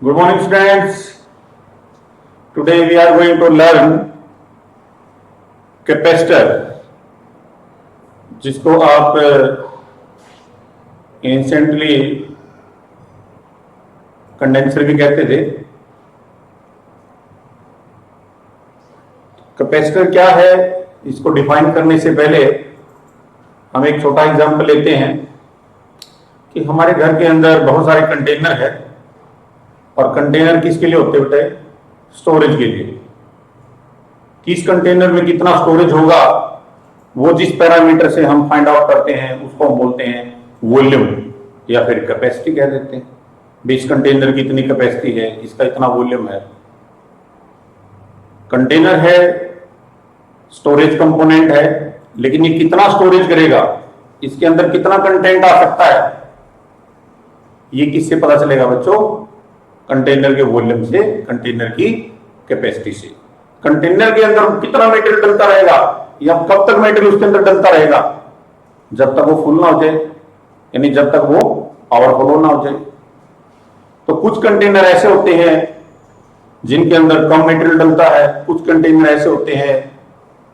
Good morning, students. Today we are going to learn capacitor, जिसको आप एंशिएंटली condenser भी कहते थे। कैपेसिटर क्या है, इसको डिफाइन करने से पहले हम एक छोटा एग्जांपल लेते हैं कि हमारे घर के अंदर बहुत सारे कंटेनर है और कंटेनर किसके लिए होते बेटे? स्टोरेज के लिए। किस कंटेनर में कितना स्टोरेज होगा वो जिस पैरामीटर से हम फाइंड आउट करते हैं उसको हम बोलते हैं वॉल्यूम या फिर कैपेसिटी कह देते हैं। इस कंटेनर की इतनी कैपेसिटी है, इसका इतना वॉल्यूम है। कंटेनर है, स्टोरेज कंपोनेंट है, लेकिन ये कितना स्टोरेज करेगा, इसके अंदर कितना कंटेंट आ सकता है, ये किससे पता चलेगा बच्चों? कंटेनर के वॉल्यूम से, कंटेनर की कैपेसिटी से। कंटेनर के अंदर कितना मेटेरियल डलता रहेगा या कब तक मेटेरियल उसके अंदर डलता रहेगा? जब तक वो फुल ना हो जाए, यानी जब तक वो ओवरफ्लो ना हो जाए। तो कुछ कंटेनर ऐसे होते हैं जिनके अंदर कम मेटेरियल डलता है, कुछ कंटेनर ऐसे होते हैं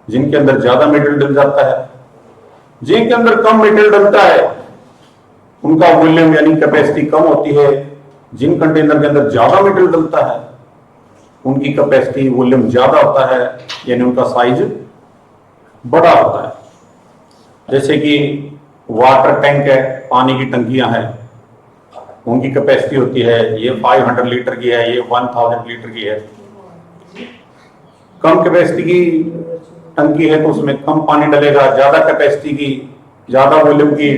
जिनके अंदर ज्यादा मेटेरियल डल जाता है। जिनके अंदर कम मेटेरियल डलता है उनका वॉल्यूम यानी कैपेसिटी कम होती है। जिन कंटेनर के अंदर ज्यादा मेटेरियल डलता है उनकी कैपेसिटी वॉल्यूम ज्यादा होता है, यानी उनका साइज बड़ा होता है। जैसे कि वाटर टैंक है, पानी की टंकियां हैं, उनकी कैपेसिटी होती है ये 500 लीटर की है, ये 1000 लीटर की है। कम कैपेसिटी की टंकी है तो उसमें कम पानी डलेगा, ज्यादा कैपेसिटी की, ज्यादा वॉल्यूम की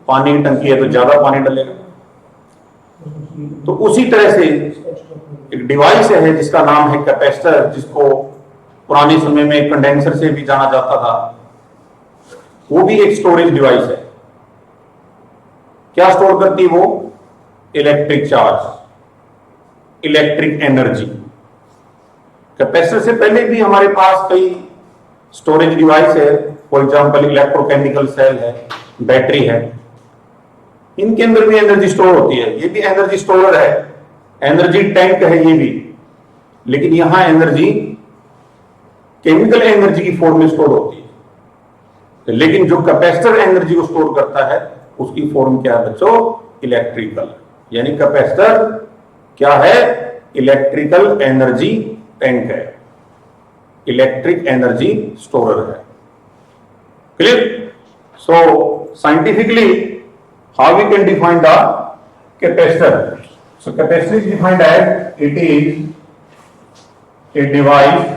पानी की टंकी है तो ज्यादा पानी डलेगा। तो उसी तरह से एक डिवाइस है जिसका नाम है कैपेसिटर, जिसको पुराने समय में कंडेंसर से भी जाना जाता था। वो भी एक स्टोरेज डिवाइस है। क्या स्टोर करती है वो? Electric charge, electric energy. Capacitor से पहले भी हमारे पास कई स्टोरेज डिवाइस है। फॉर एग्जांपल इलेक्ट्रोकेमिकल सेल है, बैटरी है, इनके अंदर भी एनर्जी स्टोर होती है। ये भी एनर्जी स्टोर है, एनर्जी टैंक है ये भी। लेकिन यहां एनर्जी केमिकल एनर्जी की फॉर्म में स्टोर होती है। लेकिन जो कैपेसिटर एनर्जी को स्टोर करता है उसकी फॉर्म क्या है बच्चों? इलेक्ट्रिकल। यानी कैपेसिटर क्या है? इलेक्ट्रिकल एनर्जी टैंक है, इलेक्ट्रिक एनर्जी स्टोरर है। Clear? So scientifically how we can define the capacitor? So capacitor is defined as it is a device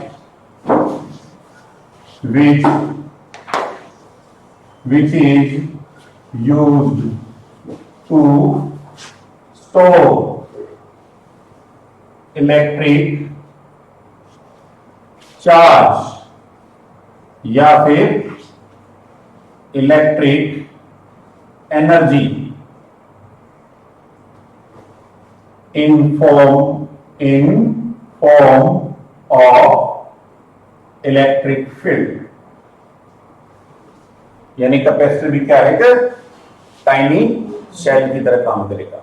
which is used to store electric charge या फिर electric energy in form of electric field. यानी capacitor भी क्या है? Tiny cell की तरह काम करेगा।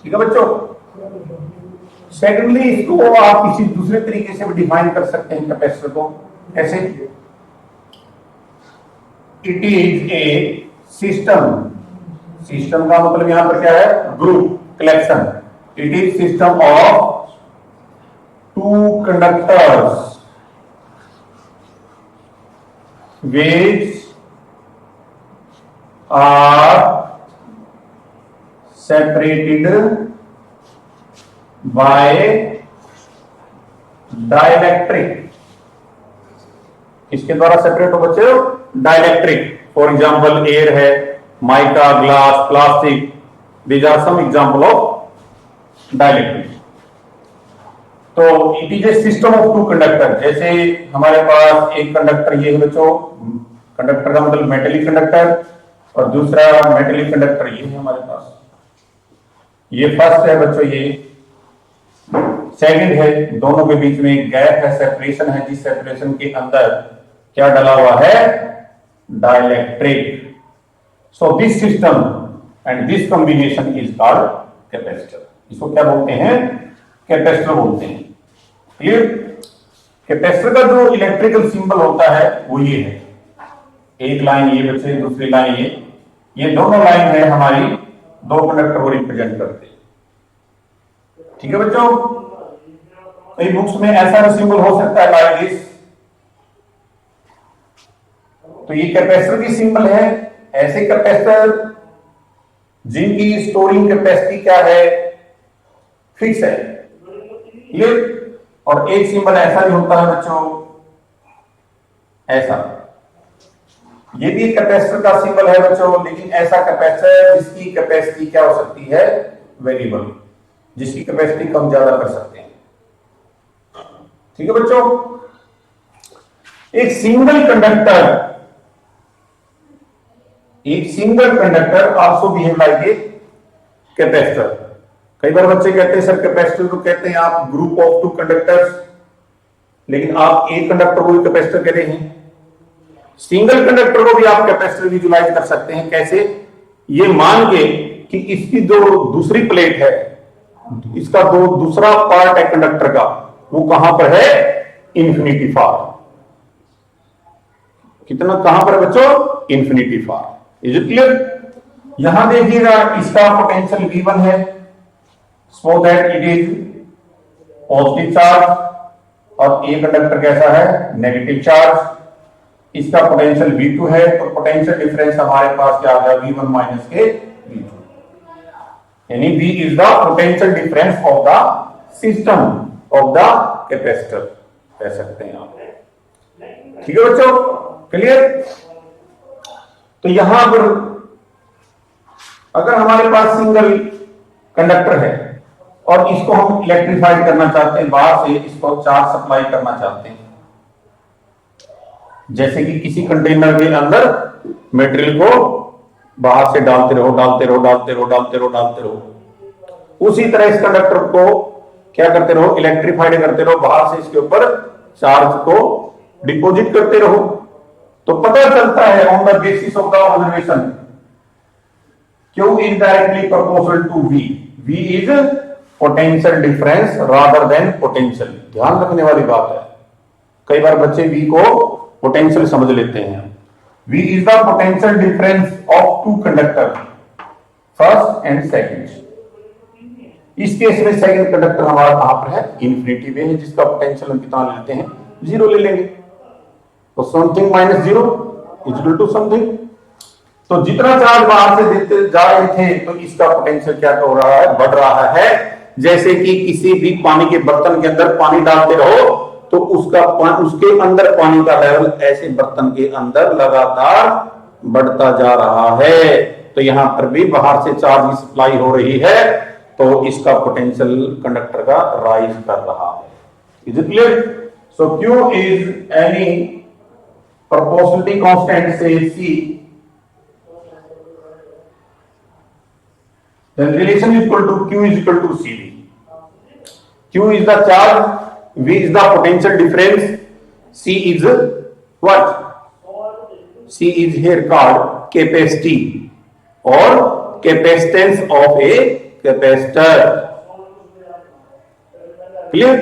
ठीक है बच्चों? सेकेंडली इसको आप किसी दूसरे तरीके से भी डिफाइन कर सकते हैं कैपेसिटर को। कैसे? It is a system. System का मतलब यहां पर क्या है? Group, collection. It is system of two conductors which are separated by dielectric। इसके द्वारा सेपरेट हो बच्चों? डाइलेक्ट्रिक। फॉर एग्जाम्पल एयर है, mica, glass, plastic, these are some example of dielectric. तो it is a system of two conductor. जैसे हमारे पास एक conductor ये है बच्चों, कंडक्टर का मतलब मेटेलिक कंडक्टर, और दूसरा मेटेलिक कंडक्टर ये है हमारे पास। ये फर्स्ट है बच्चों, ये सेकंड है। दोनों के बीच में गैप है, सेपरेशन है, जिस सेपरेशन के अंदर क्या डला हुआ है? Dielectric. So this system and this combination is called capacitor। इसको क्या बोलते हैं? कैपेसिटर बोलते हैं। क्लियर? कैपेसिटर का जो इलेक्ट्रिकल सिंबल होता है वो ये है, एक लाइन ये बच्चे, दूसरी लाइन ये दोनों लाइन है हमारी दो कंडक्टर को रिप्रेजेंट करते हैं। ठीक है बच्चों? कई बुक्स में ऐसा भी सिंबल हो सकता है लाइक दिस। तो ये कैपेसिटर की सिंबल है। ऐसे कैपेसिटर जिनकी स्टोरिंग कैपेसिटी क्या है? फिक्स है। क्लियर? और एक सिंबल ऐसा भी होता है बच्चों, ऐसा। ये भी एक कैपेसिटर का सिंबल है बच्चों, लेकिन ऐसा कैपेसिटर जिसकी कैपेसिटी क्या हो सकती है? वेरिएबल, जिसकी कैपेसिटी कम ज्यादा कर सकते हैं। ठीक है बच्चों? एक single conductor also behave like a capacitor. कई बार बच्चे कहते हैं सर कैपेसिटर को कहते हैं आप ग्रुप ऑफ टू कंडक्टर्स, लेकिन आप एक कंडक्टर को भी कैपेसिटर कह रहे हैं। सिंगल कंडक्टर को भी आप कैपेसिटर विजुलाइज कर सकते हैं। कैसे? ये मान के कि इसकी जो दूसरी प्लेट है, इसका जो दूसरा पार्ट है कंडक्टर का, वो कहां पर है? इंफिनिटी फार। कितना कहां पर है बच्चों? Infinity far. Is it clear? यहां देखिएगा इसका पोटेंशियल V1 है, so that it is positive charge, और ए कंडक्टर कैसा है? Negative charge. इसका पोटेंशियल V2 है, तो पोटेंशियल डिफरेंस हमारे पास क्या आ गया? V1 माइनस के V2, यानी V is the potential difference of the system of the capacitor, कह सकते हैं आप। ठीक है बच्चों? क्लियर? तो यहां पर अगर हमारे पास सिंगल कंडक्टर है और इसको हम इलेक्ट्रीफाइड करना चाहते हैं, बाहर से इसको चार्ज सप्लाई करना चाहते हैं, जैसे कि किसी कंटेनर के अंदर मटेरियल को बाहर से डालते रहो, उसी तरह इस कंडक्टर को क्या करते रहो? इलेक्ट्रीफाइड करते रहो, बाहर से इसके ऊपर चार्ज को डिपॉजिट करते रहो। तो पता चलता है on the basis of the observation Q is directly proportional to V. V is potential difference rather than potential. ध्यान रखने वाली बात है, कई बार बच्चे V को पोटेंशियल समझ लेते हैं। V is the potential difference of two conductor, first and second. इस केस में सेकंड कंडक्टर हमारा कहां पर है? इन्फिनिटी में है, जिसका पोटेंशियल हम कितना लेते हैं? 0 ले लेंगे। तो something minus 0 equal to something. तो जितना चार्ज बाहर से देते जा रहे थे, तो इसका पोटेंशियल क्या हो रहा है? बढ़ रहा है। जैसे कि किसी भी पानी के बर्तन के अंदर पानी डालते रहो, तो उसके अंदर पानी का लेवल ऐसे बर्तन के अंदर लगातार बढ़ता जा रहा है। तो यहां पर भी बाहर से चार्ज की सप्लाई हो रही है, तो इसका पोटेंशियल कंडक्टर का राइज कर रहा है। Is it clear? So Q is any proportionality constant, say C, then relation is equal to Q is equal to CV. Q is the charge, V is the potential difference, C is what? C is here called capacity or capacitance of a capacitor. Clear?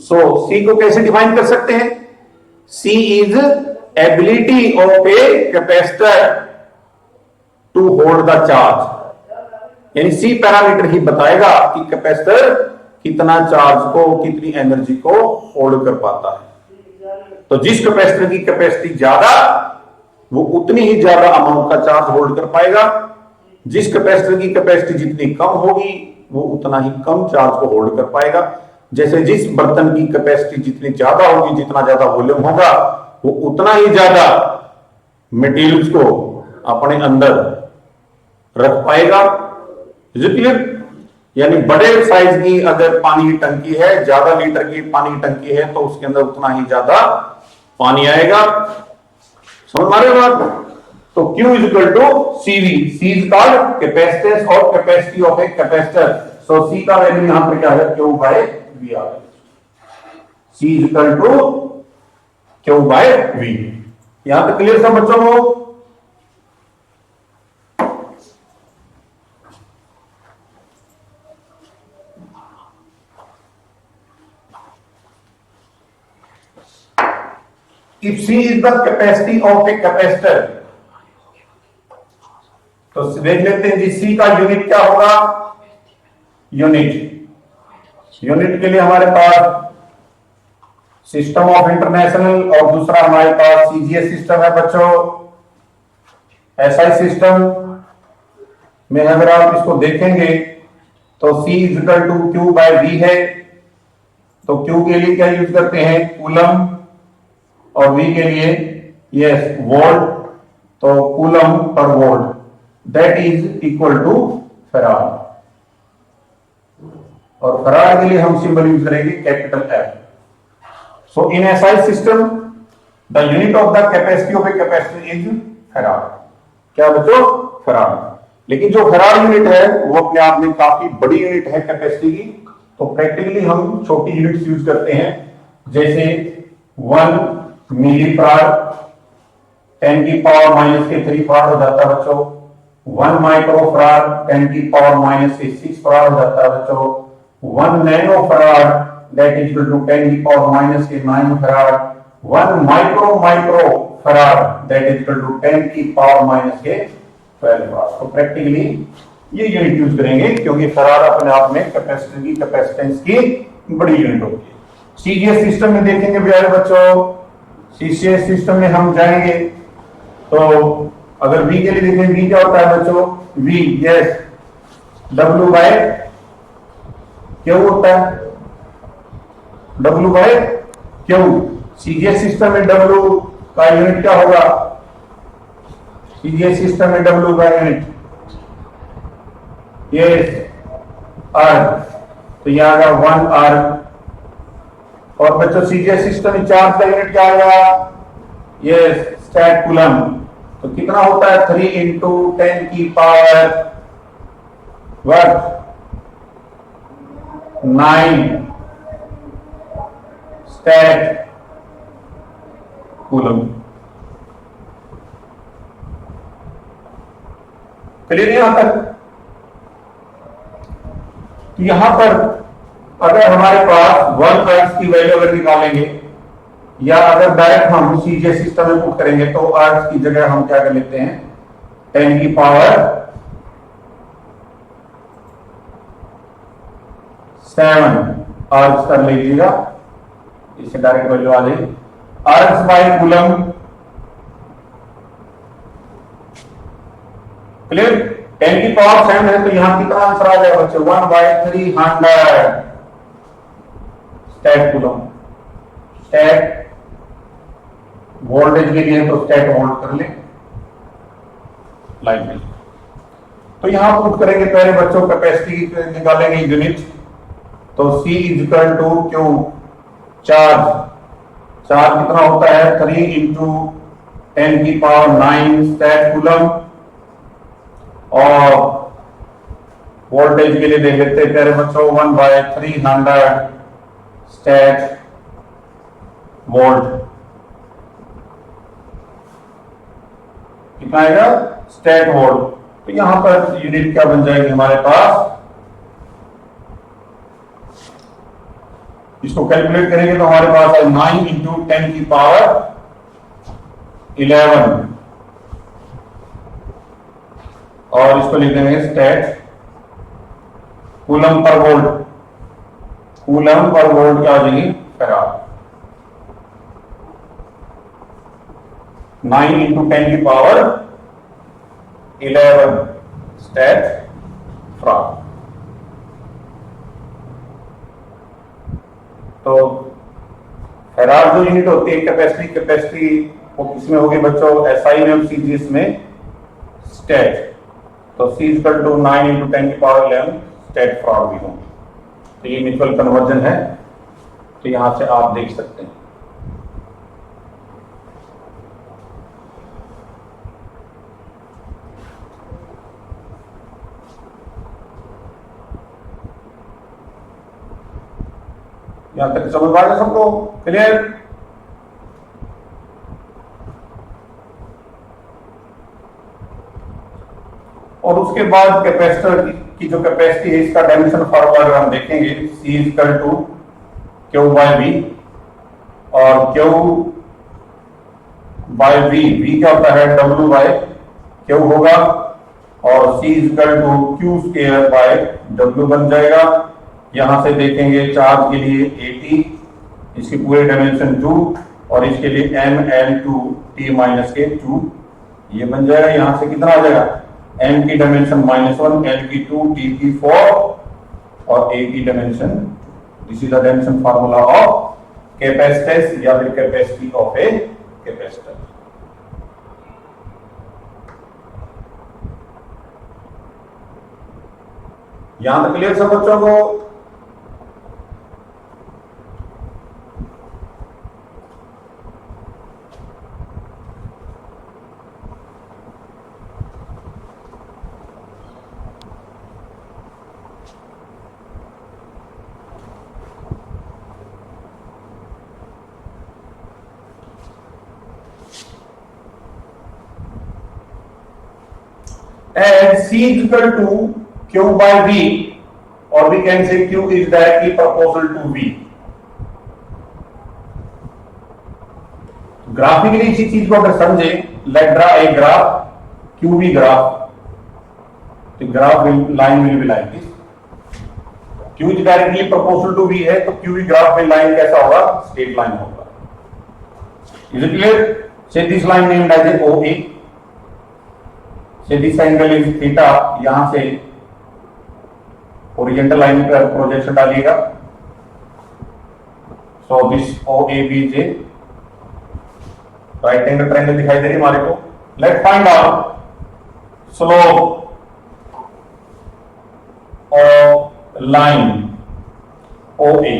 So C को कैसे define कर सकते हैं? C is ability of a capacitor to hold the charge, यानी C parameter ही बताएगा कि capacitor कितना charge को, कितनी एनर्जी को होल्ड कर पाता है। तो जिस कैपेसिटर की कैपेसिटी ज्यादा, वो उतनी ही ज्यादा अमाउंट का चार्ज होल्ड कर पाएगा। जिस कैपेसिटर की कैपेसिटी जितनी कम होगी, वो उतना ही कम चार्ज को होल्ड कर पाएगा। जैसे जिस बर्तन की कैपेसिटी जितनी ज्यादा होगी, जितना ज्यादा वॉल्यूम होगा, वो उतना ही ज्यादा मटेरियल्स को अपने अंदर रख पाएगा। Is it clear? यानी बड़े साइज की अगर पानी की टंकी है, ज्यादा लीटर की पानी की टंकी है, तो उसके अंदर उतना ही ज्यादा पानी आएगा। समझ मारे बात? तो Q is equal to CV. C is called capacitance और capacity of a capacitor. So C का वैल्यू यहां पर क्या है? Q by V आ गया। C is equal to Q by V। यहां तक क्लियर सब बच्चों को? If C is the capacity of a capacitor, तो देख लेते हैं जी सी का यूनिट क्या होगा। यूनिट के लिए हमारे पास सिस्टम ऑफ इंटरनेशनल और दूसरा हमारे पास सीजीएस सिस्टम है बच्चों। एसआई सिस्टम में अगर आप इसको देखेंगे तो C is equal to Q by V है, तो Q के लिए क्या यूज करते हैं, कूलम, और V के लिए यस वोल्ट, तो कूलम पर volt that is equal to farad, और फैराड के लिए हम सिंबल यूज करेंगे capital F। So in SI system the unit of the capacity of a capacitor is farad. क्या बच्चों, फैराड। लेकिन जो फैराड यूनिट है वो अपने आप में काफी बड़ी यूनिट है कैपेसिटी की, तो प्रैक्टिकली हम छोटी यूनिट्स यूज करते हैं, जैसे 1 मिली फैराड 10 की पावर माइनस के 3 फैराड हो जाता है बच्चों। 1 माइक्रो फैराड 10 की पावर माइनस के 6 फैराड हो जाता है बच्चों। 1 nano farad that is equal to 10 की पावर माइनस के 9 farad. 1 micro farad that is equal to 10 की पावर माइनस के 12 फैराड। तो प्रैक्टिकली ये यूनिट यूज करेंगे क्योंकि फैराड अपने आप में कैपेसिटर की कैपेसिटेंस की बड़ी यूनिट होती है। सीजीएस सिस्टम में देखेंगे प्यारे बच्चों, सीजीएस सिस्टम में हम जाएंगे तो अगर V के लिए देखें, V क्या होता है बच्चों, V yes W by Q होता है, W by Q. CGS system में W का यूनिट क्या होगा, सीजीएस सिस्टम में W का यूनिट यस अर्ग, तो यह आएगा 1 अर्ग। और बच्चों सीजीएस सिस्टम में चार्ज का यूनिट क्या आएगा, यस स्टैट कूलम, तो कितना होता है 3 इंटू 10 की पावर 9 स्टैट कूलम। क्लियर यहां तक। यहां पर अगर हमारे पास 1 अर्ट्ज की वैल्यू अगर निकालेंगे या अगर डायरेक्ट हम सीजीएस सिस्टम में पुट करेंगे तो अर्ट्ज की जगह हम क्या कर लेते हैं 10 की पावर 7 अर्ट्ज कर लीजिएगा, इससे डायरेक्ट वैल्यू आ जाएगी। अर्ट्ज बाय कूलम, क्लियर। 10 की पावर 7 है तो यहां कितना आंसर आ जाएगा बच्चों, 1/300 स्टैट कूलम। स्टैट वोल्टेज के लिए तो स्टैट वोल्ट कर ले लाइन में। तो यहां पुट करेंगे पहले बच्चों कैपेसिटी निकालेंगे यूनिट, तो C is equal to Q charge. Charge कितना होता है 3 इंटू 10 की पावर 9 स्टैट कूलम, और वोल्टेज के लिए देख लेते हैं प्यारे बच्चों 1/300 स्टैट वोल्ट। कितना आएगा स्टैट वोल्ट। तो यहां पर यूनिट क्या बन जाएगी हमारे पास, इसको कैलकुलेट करेंगे तो हमारे पास है 9 इंटू 10 की पावर 11, और इसको लिख देंगे स्टैट कूलम पर वोल्ट। कूलम पर वोल्ट क्या हो जाएगी फैराड। 9 इंटू 10 की पावर 11 स्टैट फैराड। तो फैराड जो यूनिट होती है कैपेसिटी वो किसमें होगी बच्चों, एसआई में और सीजीएस में स्टैट। तो C इक्वल टू 9 इंटू 10 की पावर 11 स्टैट फैराड भी होंगे। तो ये म्यूचुअल कन्वर्जन है, तो यहां से आप देख सकते हैं। यहां तक समझ आ गया सबको, क्लियर। और उसके बाद कैपेसिटर की जो कैपेसिटी है इसका डायमेंशन फॉर्मूला अगर हम देखेंगे C equal to Q by V, और क्यू बाय वी, वी क्या होता है डब्ल्यू बाय क्यू होगा, और C equal to Q square by W बन जाएगा। यहां से देखेंगे चार्ज के लिए 80, इसकी पूरे डायमेंशन 2, और इसके लिए ml2 t माइनस के 2, ये बन जाएगा। यहां से कितना आ जाएगा, m की डायमेंशन -1, l की 2, t की 4 और a की dimension. This is the dimension formula of capacitance या फिर कैपेसिटी ऑफ ए कैपेसिटर। यहां तक क्लियर सब बच्चों को? And C is equal to Q by V, or we can say Q is directly proportional to V. Graphically इसी चीज को अगर समझे, let draw a graph, Q V graph, तो graph line will be like this. Q is directly proportional to V है, तो Q V graph में line कैसा होगा, स्ट्रेट लाइन होगा। Is it clear? Say this line named as A O A, say this angle is theta, यहां से horizontal line पर projection डालिएगा। So this O A B J right angle triangle दिखाई दे रही हमारे को। Let find out slope of line O A.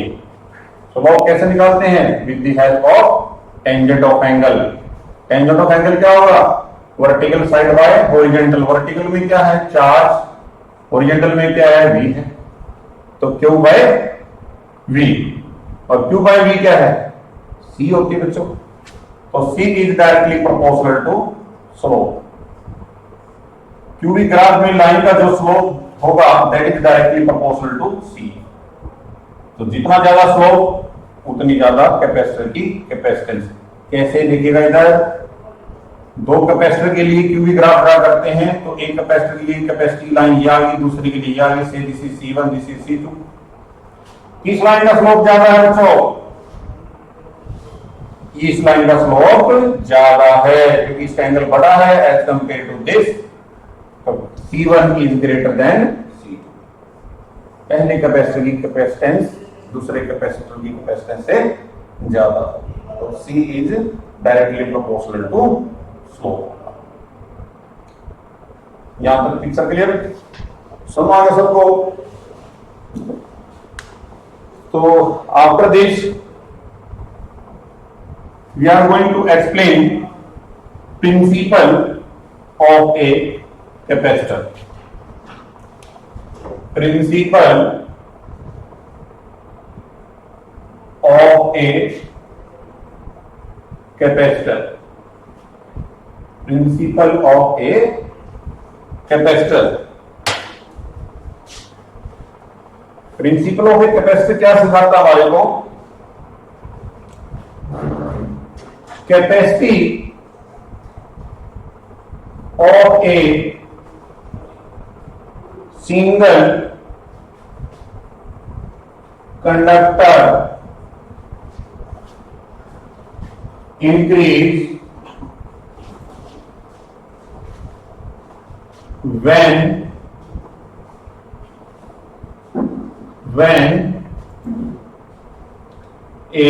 Slope कैसे निकालते हैं? With the help of tangent of angle. Tangent of angle क्या होगा? Vertical side by horizontal. Vertical में क्या है? चार्ज, हॉरिजॉन्टल में क्या है? वी है, तो क्यू बाय वी, और क्यू बाय वी क्या है? सी होती है बच्चों। तो C is directly proportional to slope. Q V graph में लाइन का जो स्लोप होगा that is directly proportional to C. तो जितना ज्यादा स्लोप उतनी ज्यादा कैपेसिटर की कैपेसिटेंस। कैसे देखिएगा, इधर दो कैपेसिटर के लिए क्यू वी ग्राफ ड्रा करते हैं, तो एक कैपेसिटर के लिए कैपेसिटी लाइन ये आ गई, दूसरे के लिए ये आ गई। से this is C1, this is C2। किस लाइन का स्लोप ज्यादा है बच्चों? इस लाइन का स्लोप ज्यादा है, क्योंकि इसका एंगल बड़ा है एज कंपेयर टू दिस। तो C1 is greater than C2। पहले कैपेसिटर की कैपेसिटेंस दूसरे कैपेसिटर की कैपेसिटेंस से ज्यादा, तो C is directly proportional to slope. यहां तक पिक्चर क्लियर? सुनो आगे सबको। तो after this we are going to explain principle of a capacitor. Principle of a capacitor. Principle of a capacitor. Principle of a capacitor क्या सिखाता हमारे को? Capacity of a single conductor increase when a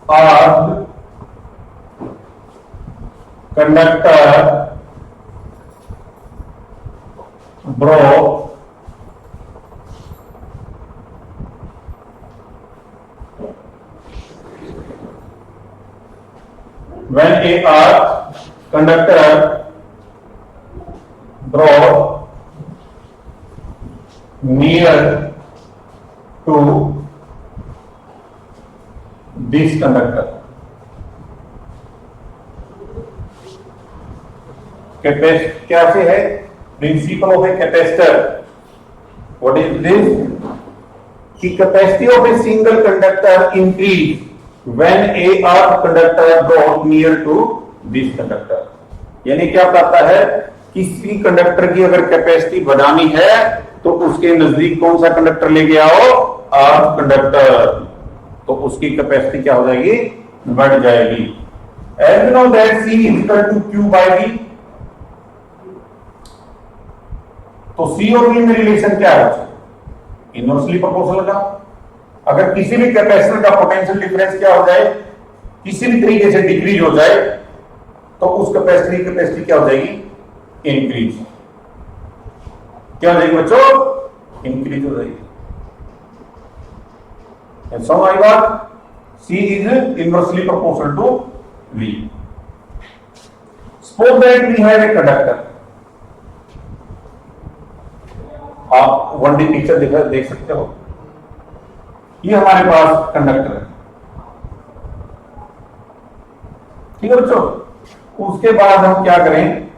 arced conductor broke when a arced conductor brought near to this conductor. कैसे है? Principle of a capacitor. What is this? कि capacity of a single conductor increase when a earth conductor brought near to this conductor, यानी क्या कहता है, किसी conductor की अगर कैपेसिटी बढ़ानी है तो उसके नजदीक कौन सा कंडक्टर लेके आओ, अर्थ कंडक्टर, तो उसकी कैपेसिटी क्या हो जाएगी, बढ़ जाएगी। As you know that C is equal to Q by V, तो C और V में रिलेशन क्या है, इनवर्सली प्रोपोर्शनल का। अगर किसी भी कैपेसिटर का पोटेंशियल डिफरेंस क्या हो जाए, किसी भी तरीके से डिक्रीज हो जाए, तो उस कैपेसिटी की कैपेसिटी क्या हो जाएगी, इंक्रीज। क्या हो जाएगी बच्चों, इंक्रीज हो जाएगी। समझ आई बात, C is inversely proportional to V. Suppose that we have a conductor, आप 1D पिक्चर देख सकते हो, ये हमारे पास कंडक्टर है, ठीक है बच्चों। उसके बाद हम क्या करें,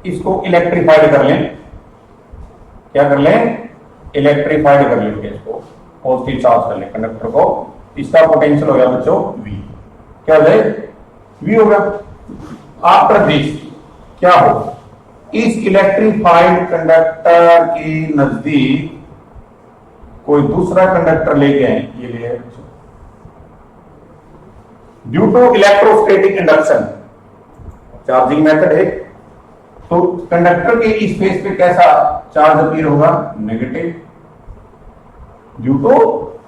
इसको इलेक्ट्रीफाइड कर लें, क्या कर लें, इलेक्ट्रीफाइड कर लेंगे इसको, पॉजिटिव चार्ज कर लें कंडक्टर को, इसका पोटेंशियल हो गया बच्चों V, क्या हो जाए, V हो गया। आफ्टर दिस क्या हो, इस इलेक्ट्रीफाइड कंडक्टर के नजदीक कोई दूसरा कंडक्टर लेके आए, ये ले आए बच्चों, due to electrostatic induction, charging method है, तो कंडक्टर के इस फेस पे कैसा चार्ज अपीयर होगा, negative, due to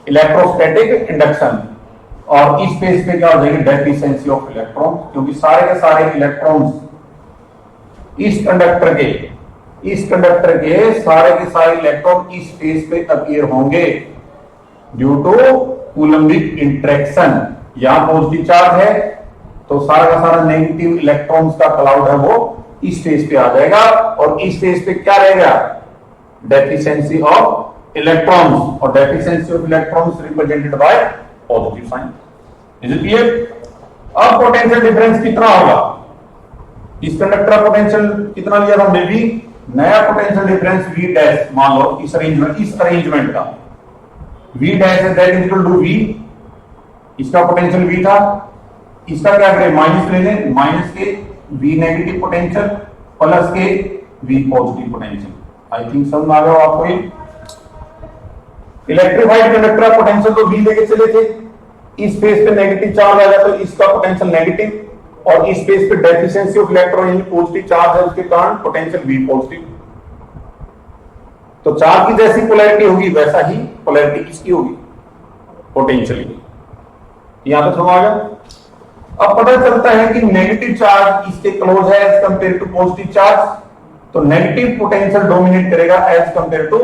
electrostatic induction. और इस फेस पे क्या हो जाएगी, डेफिशिएंसी ऑफ इलेक्ट्रॉन, क्योंकि सारे के सारे इलेक्ट्रॉन्स इस कंडक्टर के सारे के सारे इलेक्ट्रॉन इस फेस पे अपीयर होंगे ड्यू टू कूलम्बिक इंटरेक्शन। यहां पॉजिटिव चार्ज है तो सारा का सारा नेगेटिव इलेक्ट्रॉन्स का क्लाउड है वो इस फेस पे आ जाएगा, और इस फेस पे क्या रहेगा, डेफिशिएंसी ऑफ इलेक्ट्रॉन्स, और deficiency of electrons represented by positive sign. Is it clear? अब पोटेंशियल डिफरेंस कितना होगा, इस कंडक्टर का पोटेंशियल कितना लिया था हमने, भी नया पोटेंशियल डिफरेंस V डैश, मान लो इस अरेंजमेंट का V डैश है, that is equal to V, इसका पोटेंशियल V था, इसका क्या करें, माइनस ले लें, माइनस के V नेगेटिव पोटेंशियल प्लस के V positive potential. I think समझ आ गया आपको। इलेक्ट्रीफाइड कंडक्टर का पोटेंशियल तो V लेके चले थे, इस फेस पे नेगेटिव चार्ज आ जाता तो इसका पोटेंशियल नेगेटिव, और इस फेस पे डेफिशिएंसी ऑफ इलेक्ट्रॉन यानी पॉजिटिव चार्ज है, उसके कारण पोटेंशियल V पॉजिटिव। तो चार्ज की जैसी पोलैरिटी होगी वैसा ही पोलैरिटी किसकी होगी, पोटेंशियल की। यहां तक समझ आ गया। अब पता चलता है कि नेगेटिव चार्ज इसके क्लोज है as compare to positive charge, तो नेगेटिव पोटेंशियल डोमिनेट करेगा as compare to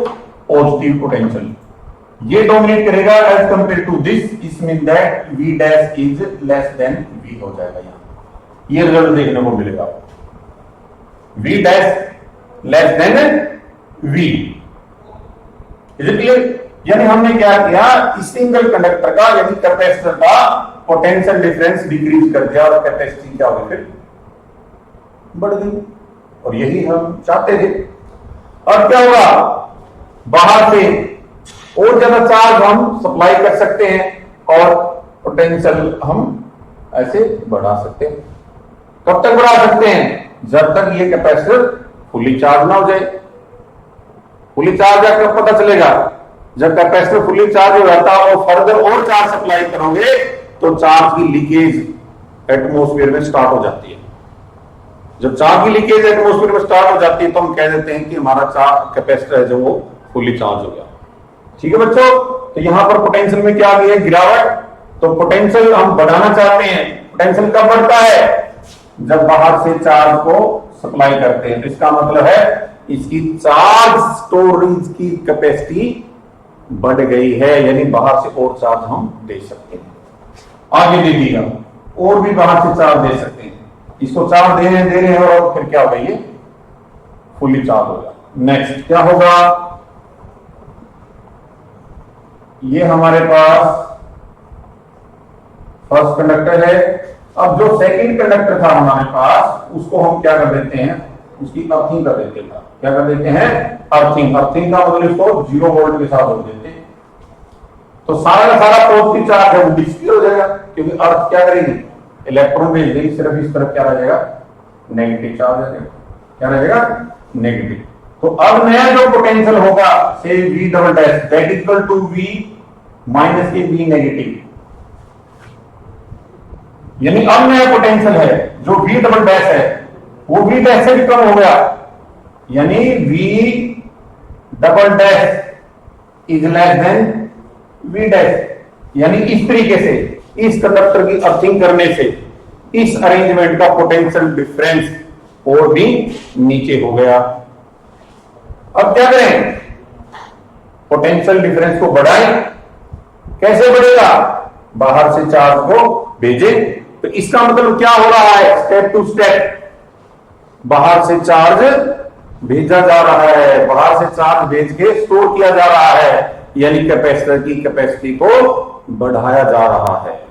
positive potential, ये डोमिनेट करेगा as compare to this, it mean that V dash is less than V हो जाएगा। यहां ये रिजल्ट देखने को मिलेगा, V dash less than V। Is it clear? यानी हमने क्या किया, इस सिंगल कंडक्टर का यानी कैपेसिटर का पोटेंशियल डिफरेंस डिक्रीज कर दिया और कैपेसिटी क्या हो गई, फिर बढ़ गई, और यही हम चाहते थे। और क्या होगा, बाहर से और ज्यादा चार्ज हम सप्लाई कर सकते हैं और पोटेंशियल हम ऐसे बढ़ा सकते हैं। कब तक बढ़ा सकते हैं, जब तक ये कैपेसिटर फुली चार्ज ना हो जाए। फुली चार्ज कब पता चलेगा, जब कैपेसिटर फुली चार्ज हो जाता है और फर्दर और चार्ज सप्लाई करोगे तो चार्ज की लीकेज एटमॉस्फेयर में स्टार्ट हो जाती है। जब चार्ज की लीकेज एटमॉस्फेयर में स्टार्ट हो जाती है तो हम कह देते हैं कि हमारा चार्ज कैपेसिटर है जो वो फुली चार्ज हो गया। ठीक है बच्चों, तो यहां पर पोटेंशियल में क्या आ गई है, गिरावट। तो पोटेंशियल हम बढ़ाना चाहते हैं, पोटेंशियल कब बढ़ता है, जब बाहर से चार्ज को सप्लाई करते हैं। तो इसका मतलब है इसकी चार्ज स्टोरेज की कैपेसिटी बढ़ गई है, यानी बाहर से और चार्ज हम दे सकते हैं। आगे दे दिया, और भी बाहर से चार्ज दे सकते हैं, इसको चार्ज दे रहे हैं और फिर क्या होगा, ये फुली चार्ज होगा। नेक्स्ट क्या होगा, ये हमारे पास फर्स्ट कंडक्टर है। अब जो सेकंड कंडक्टर था हमारे पास, उसको हम क्या कर देते हैं, उसकी अर्थिंग कर देते हैं। क्या कर देते हैं, अर्थिंग। अर्थिंग का मतलब इसको 0 वोल्ट के साथ जोड़ देते हैं। तो सारा का सारा पॉजिटिव चार्ज है वो डिस्प्ले हो जाएगा, क्योंकि अर्थ क्या करेगी, इलेक्ट्रॉन भेज देगी, सिर्फ इस तरफ क्या रह जाएगा, नेगेटिव चार्ज आ जाएगा, क्या रहेगा, नेगेटिव। तो अब नया जो पोटेंशियल होगा से V double dash that equal to V minus a V negative, यानी अब नया पोटेंशियल है जो V डबल डैश है वो V डैश से भी कम हो गया, यानी V double dash is less than V dash, यानी इस तरीके से इस कंडक्टर की अर्थिंग करने से इस अरेंजमेंट का पोटेंशियल डिफरेंस और भी नीचे हो गया। अब क्या करें, पोटेंशियल डिफरेंस को बढ़ाएं, कैसे बढ़ेगा, बाहर से चार्ज को भेजें। तो इसका मतलब क्या हो रहा है, स्टेप टू स्टेप बाहर से चार्ज भेजा जा रहा है, बाहर से चार्ज भेज के स्टोर किया जा रहा है, यानी कैपेसिटर की कैपेसिटी को बढ़ाया जा रहा है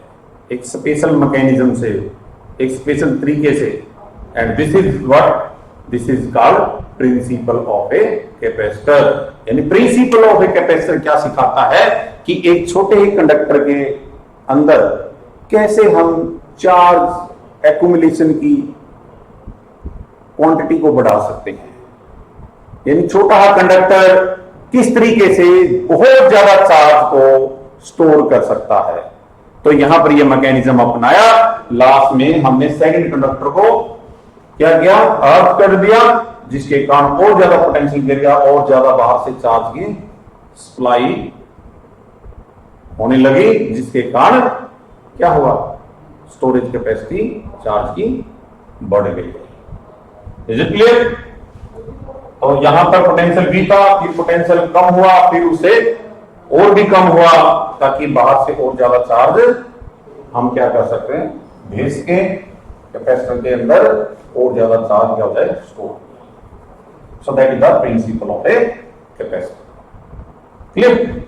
एक स्पेशल मैकेनिज्म से, एक स्पेशल तरीके से। And this is called principal of a capacitor. यानी प्रिंसिपल ऑफ ए कैपेसिटर क्या सिखाता है कि एक छोटे ही कंडक्टर के अंदर कैसे हम चार्ज एक्यूमुलेशन की क्वांटिटी को बढ़ा सकते हैं, यानी छोटा कंडक्टर किस तरीके से बहुत ज्यादा चार्ज को स्टोर कर सकता है। तो यहां पर यह मैकेनिज्म अपनाया, लास्ट में हमने सेकंड कंडक्टर को क्या किया, अर्थ कर दिया, जिसके कारण और ज्यादा पोटेंशियल गिर गया और ज्यादा बाहर से चार्ज की सप्लाई होने लगी, जिसके कारण क्या हुआ, स्टोरेज कैपेसिटी चार्ज की बढ़ गई। Is it clear? तो यहां पर पोटेंशियल भी था, फिर पोटेंशियल कम हुआ, फिर उसे और भी कम हुआ, ताकि बाहर से और ज्यादा चार्ज हम क्या कर सकते हैं, भेज के कैपेसिटर के अंदर और ज्यादा चार्ज क्या हो जाए, store. So that is the principal of a capacitor. Clear?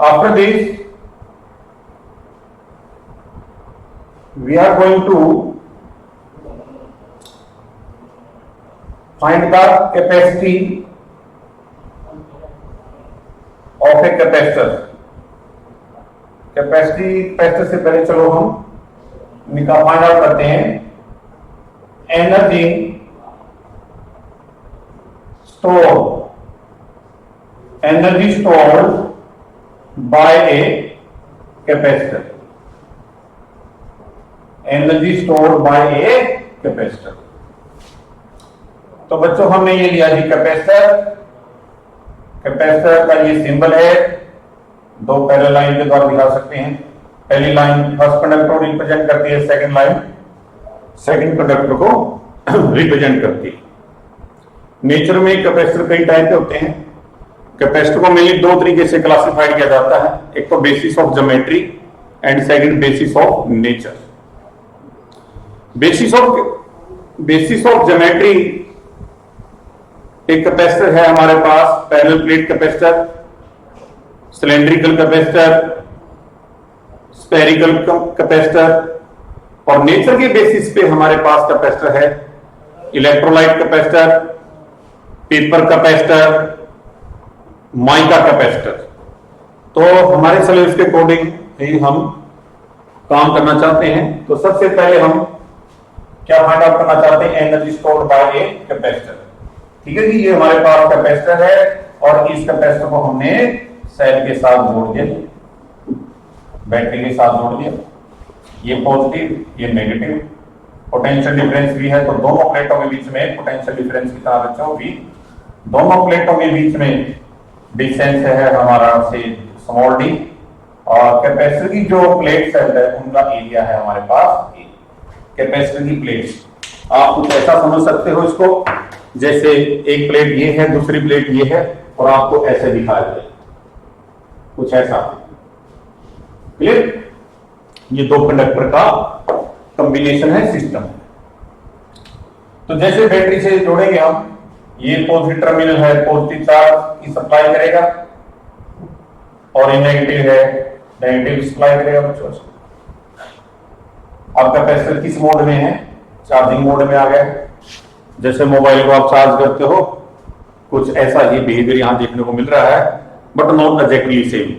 After this, we are going to find the capacity of a capacitor. Capacitor से पहले चलो हम निकाल फाइंड आउट करते हैं energy stored by a capacitor, energy stored by a capacitor। तो बच्चों हमने ये लिया जी कैपेसिटर का ये सिंबल है, दो पैरेलल लाइन के द्वारा दिखा सकते हैं। पहली लाइन फर्स्ट कंडक्टर को रिप्रेजेंट करती है, सेकंड लाइन सेकंड कंडक्टर को रिप्रेजेंट करती है। नेचर में कैपेसिटर कई टाइप के होते हैं। कैपेसिटर को मेनली दो तरीके से क्लासिफाइड किया जाता है, एक तो basis of geometry and second basis of nature. Basis of geometry एक कैपेसिटर है हमारे पास, parallel plate capacitor, cylindrical capacitor, spherical capacitor. और नेचर के बेसिस पे हमारे पास कैपेसिटर है electrolyte capacitor, paper capacitor, mica capacitor. तो हमारे सिलेबस के अकॉर्डिंग ही हम काम करना चाहते हैं। तो सबसे पहले हम क्या फाइंड आउट करना चाहते हैं, energy stored bye a capacitor. ठीक है जी, ये हमारे पास कैपेसिटर है और इस कैपेसिटर को हमने सेल के साथ जोड़ दिया, बैटरी के साथ जोड़ दिया, ये पॉजिटिव ये नेगेटिव। पोटेंशियल डिफरेंस भी है, तो दोनों प्लेटों के बीच में पोटेंशियल डिफरेंस कितना बच्चों, भी दोनों प्लेटों के बीच में डिस्टेंस है हमारा से स्मॉल डी, और कैपेसिटर की जो प्लेट सेल है उनका एरिया है हमारे पास ए। कैपेसिटर की प्लेट आप कुछ ऐसा समझ सकते हो इसको, जैसे एक प्लेट ये है, दूसरी प्लेट ये है, और आपको ऐसे दिखाया जाए कुछ ऐसा। क्लियर? ये दो कंडक्टर का कॉम्बिनेशन है, सिस्टम है। तो तो जैसे बैटरी से जोड़ेंगे हम, ये पॉजिटिव टर्मिनल है, पॉजिटिव चार्ज की सप्लाई करेगा, और ये नेगेटिव है, नेगेटिव सप्लाई करेगा बच्चों। अब कैपेसिटर किस मोड में है? चार्जिंग मोड में आ गया। जैसे मोबाइल को आप चार्ज करते हो, कुछ ऐसा ही बिहेवियर यहां देखने को मिल रहा है, बट नॉट एग्जैक्टली सेम।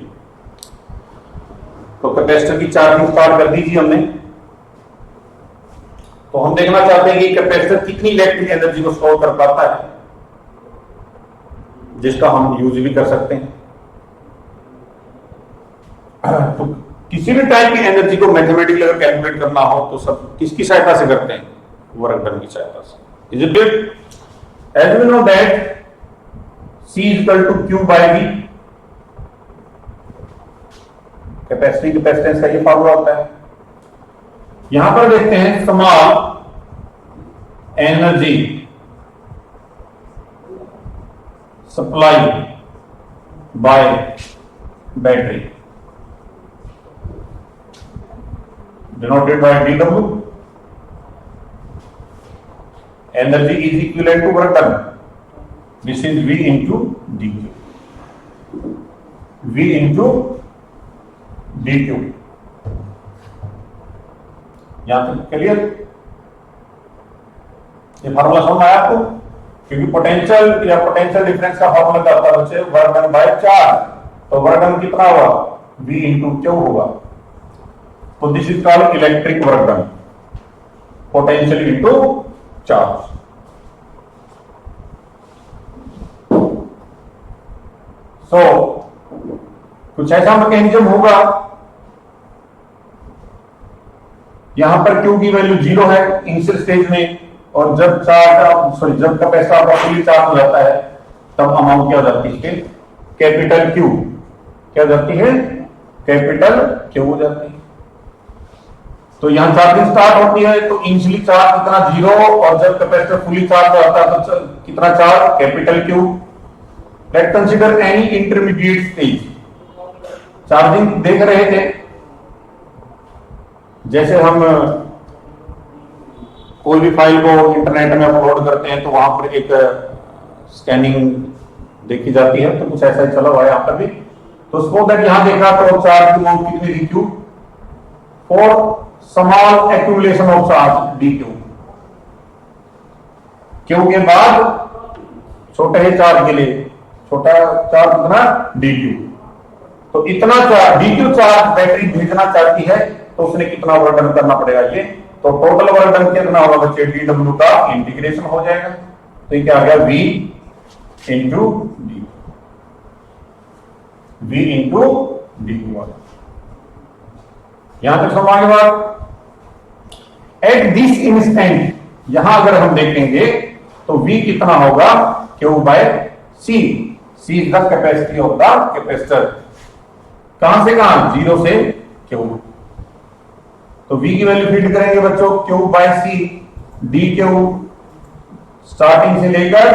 तो कैपेसिटर की चार्जिंग स्टार्ट कर दीजिए हमने। तो हम देखना चाहते हैं कि कैपेसिटर कितनी इलेक्ट्रिक एनर्जी को स्टोर कर पाता है, जिसका हम यूज भी कर सकते हैं। तो किसी भी टाइप की एनर्जी को मैथमेटिकली अगर कैलकुलेट करना हो तो सब किसकी सहायता से करते हैं? वर्क डन की सहायता से। Is it it? As we know that C equal to Q by V, capacity capacitance का ये फॉर्मूला होता है। यहां पर देखते हैं small energy supply by battery denoted by dW, energy is equivalent to work done, this is V into dQ, V into dQ। यहां तक क्लियर? ये फार्मूला समझ आया आपको? क्योंकि पोटेंशियल या पोटेंशियल डिफरेंस का फार्मूला क्या होता है बच्चे? Work done by charge. तो वर्क डन कितना हुआ? V इंटू Q होगा। तो this is called electric work done, potential into charge. So कुछ ऐसा मैकेनिज्म होगा, यहां पर Q की वैल्यू 0 है इनिशियल स्टेज में, और जब जब कैपेसिटर आपका फुली चार्ज हो जाता है तब अमाउंट क्या हो जाती है? इसके कैपिटल Q क्या हो जाती है? कैपिटल Q हो जाती है। तो यहां चार्जिंग स्टार्ट होती है तो इनिशियली चार्ज कितना? 0, और जब कैपेसिटर फुली चार्ज होता है तो कितना charge? Capital Q। Let's consider any intermediate stage. Charging देख रहे थे, जैसे हम कोई भी फाइल को इंटरनेट में अपलोड करते हैं तो वहां पर एक स्कैनिंग देखी जाती है, तो कुछ ऐसा ही चला हुआ है यहां पर भी। तो सपोज दैट यहां देखा तो चार्ज की अमाउंट कितनी थी? Q, for small accumulation of charge dQ। Q के बाद छोटे चार्ज के लिए छोटा चार्ज कितना? dQ। तो इतना चार्ज dQ चार्ज बैटरी भेजना चाहती है तो उसने कितना वर्क डन करना पड़ेगा? ये तो टोटल वर्क डन कितना होगा बच्चे? dW का इंटीग्रेशन हो जाएगा। तो ये क्या आ गया? V into D, V into dQ। यहां तक समझ में बात? एट दिस इंस्टेंट यहां अगर हम देखेंगे तो V कितना होगा? Q by C। C is the capacity of the capacitor. कहां से कहां? 0 से Q। तो V की वैल्यू फीड करेंगे बच्चों Q by C dQ, starting से लेकर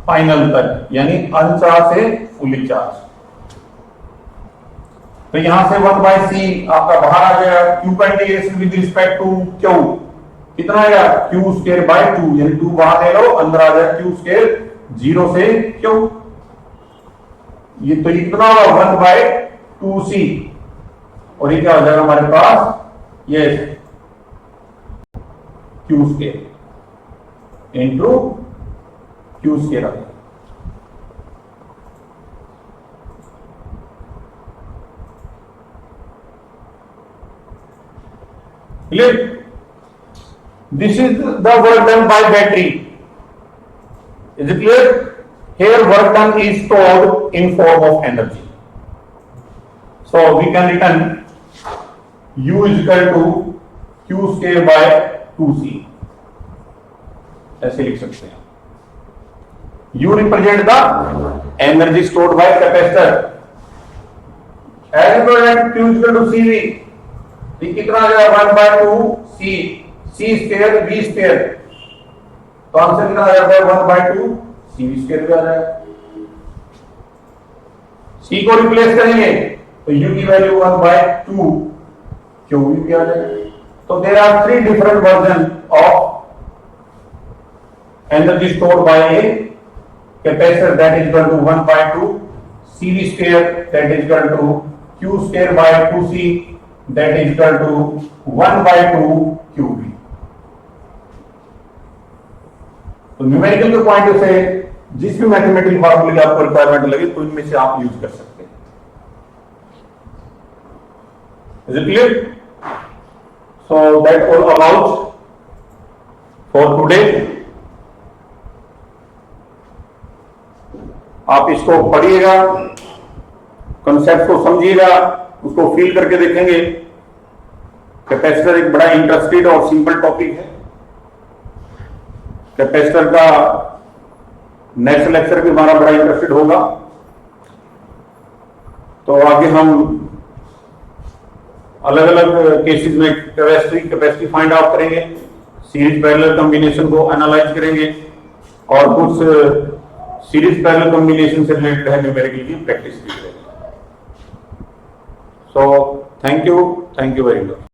फाइनल तक, यानी अनचार्ज से फुली चार्ज। तो यहां से 1 बाय C आपका बाहर आ गया। Q का integration with respect to Q कितना आएगा? Q स्क्वायर बाय 2, यानी 2 बाहर ले लो, अंदर आ जाए Q स्क्वायर 0 से Q। ये तो कितना होगा? 1 बाय 2C, और ये क्या हो जाएगा हमारे पास? ये Q square into Q square आ गया। Clear? This is the work done by battery. Is it clear? Here work done is stored in form of energy. So we can written U is equal to Q square by 2C, ऐसे लिख सकते हैं। U represent the energy stored by capacitor. As equivalent Q is equal to CV. ये कितना आ जाएगा? 1 by 2C, C square V square. तो answer कितना आ जाएगा? 1 by 2 CV स्क्वायर भी आ जाएगा। C को रिप्लेस करेंगे तो U की वैल्यू 1 by 2 Q भी आ जाएगा। तो there are 3 different version of energy stored by a capacitor that is equal to 1 by 2 CV square that is equal to Q square by 2C that is equal to 1 by 2 QV। तो numerical के point से जिस भी mathematical फॉर्मूले की आपको requirement लगे तो इनमें से आप यूज कर सकते हैं। Is it clear? So that all about for today। आप इसको पढ़िएगा, कॉन्सेप्ट को समझिएगा, उसको फील करके देखेंगे। कैपेसिटर एक बड़ा इंटरेस्टेड और सिंपल टॉपिक है। कैपेसिटर का नेक्स्ट लेक्चर भी हमारा बड़ा इंटरेस्टेड होगा। तो आगे हम अलग अलग केसेस में कैपेसिटी फाइंड आउट करेंगे, सीरीज पैरेलल कॉम्बिनेशन को एनालाइज करेंगे और कुछ सीरीज पैरेलल कॉम्बिनेशन से रिलेटेड है न्यूमेरिकल की प्रैक्टिस भी करेंगे। So thank you very much.